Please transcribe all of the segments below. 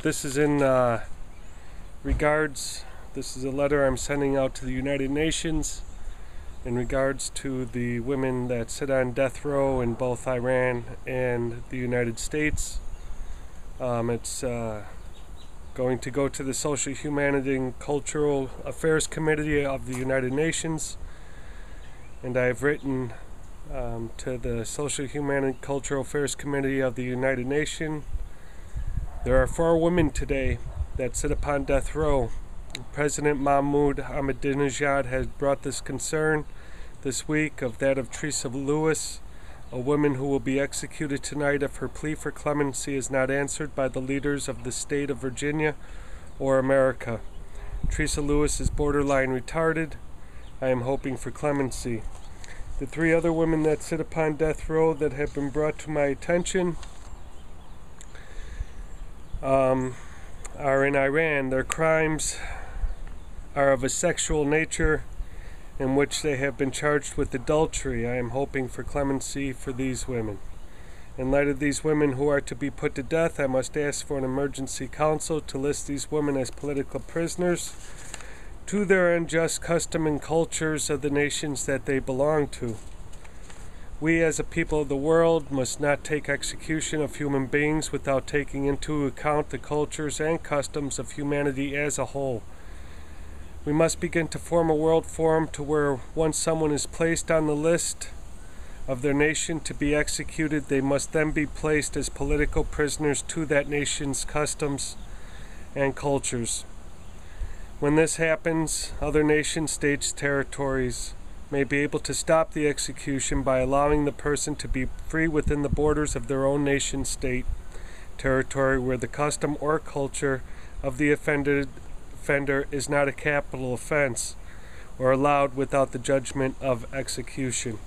This is in regards, this is a letter I'm sending out to the United Nations in regards to the women that sit on death row in both Iran and the United States. It's going to go to the Social, Humanity and Cultural Affairs Committee of the United Nations, and I've written to the Social, Humanity and Cultural Affairs Committee of the United Nations. There are 4 women today that sit upon death row. President Mahmoud Ahmadinejad has brought this concern this week of that of Teresa Lewis, a woman who will be executed tonight if her plea for clemency is not answered by the leaders of the state of Virginia or America. Teresa Lewis is borderline retarded. I am hoping for clemency. The 3 other women that sit upon death row that have been brought to my attention are in Iran. Their crimes are of a sexual nature in which they have been charged with adultery. I am hoping for clemency for these women. In light of these women who are to be put to death, I must ask for an emergency council to list these women as political prisoners to their unjust custom and cultures of the nations that they belong to. We as a people of the world must not take execution of human beings without taking into account the cultures and customs of humanity as a whole. We must begin to form a world forum to where once someone is placed on the list of their nation to be executed, they must then be placed as political prisoners to that nation's customs and cultures. When this happens, other nation states, territories may be able to stop the execution by allowing the person to be free within the borders of their own nation state territory where the custom or culture of the offender is not a capital offense or allowed without the judgment of execution.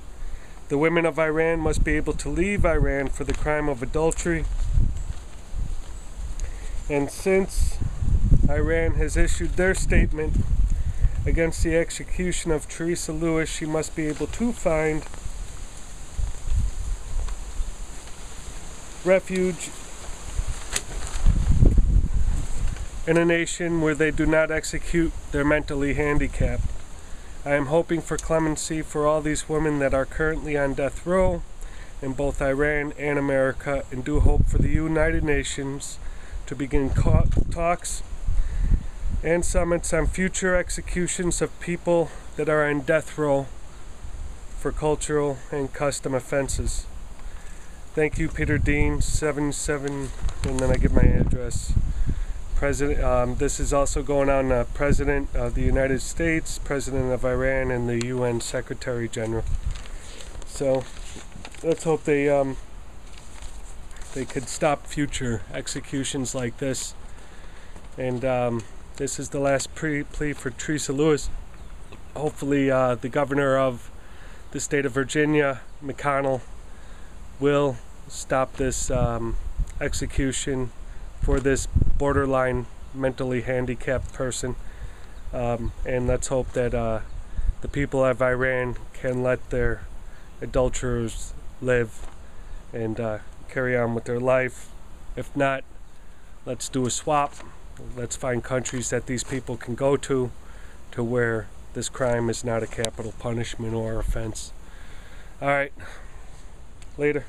The women of Iran must be able to leave Iran for the crime of adultery, and since Iran has issued their statement against the execution of Teresa Lewis, she must be able to find refuge in a nation where they do not execute their mentally handicapped. I am hoping for clemency for all these women that are currently on death row in both Iran and America, and do hope for the United Nations to begin talks and summits on future executions of people that are on death row for cultural and custom offenses. Thank you, Peter Dean, 77, and then I give my address. President, this is also going on President of the United States, President of Iran, and the UN Secretary General. So let's hope they could stop future executions like this. And this is the last plea for Teresa Lewis. Hopefully the governor of the state of Virginia, McConnell, will stop this execution for this borderline mentally handicapped person. And let's hope that the people of Iran can let their adulterers live and carry on with their life. If not, let's do a swap. Let's find countries that these people can go to where this crime is not a capital punishment or offense. All right, later.